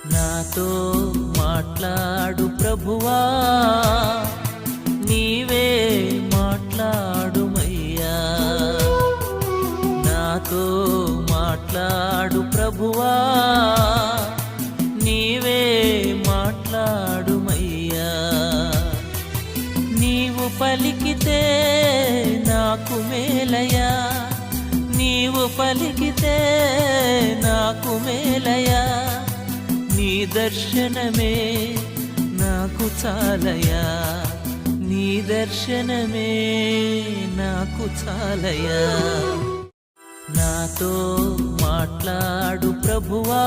నాతో మాట్లాడు ప్రభువా, నీవే మాట్లాడుమయ్యా. నాతో మాట్లాడు ప్రభువా, నీవే మాట్లాడుమయ్యా. నీవు పలికితే నాకు మేలయా, నీవు పలికితే నాకు మేలయా. నీ దర్శనమే నాకు చాలయా, నీ దర్శనమే నాకు చాలయా. నాతో మాట్లాడు ప్రభువా,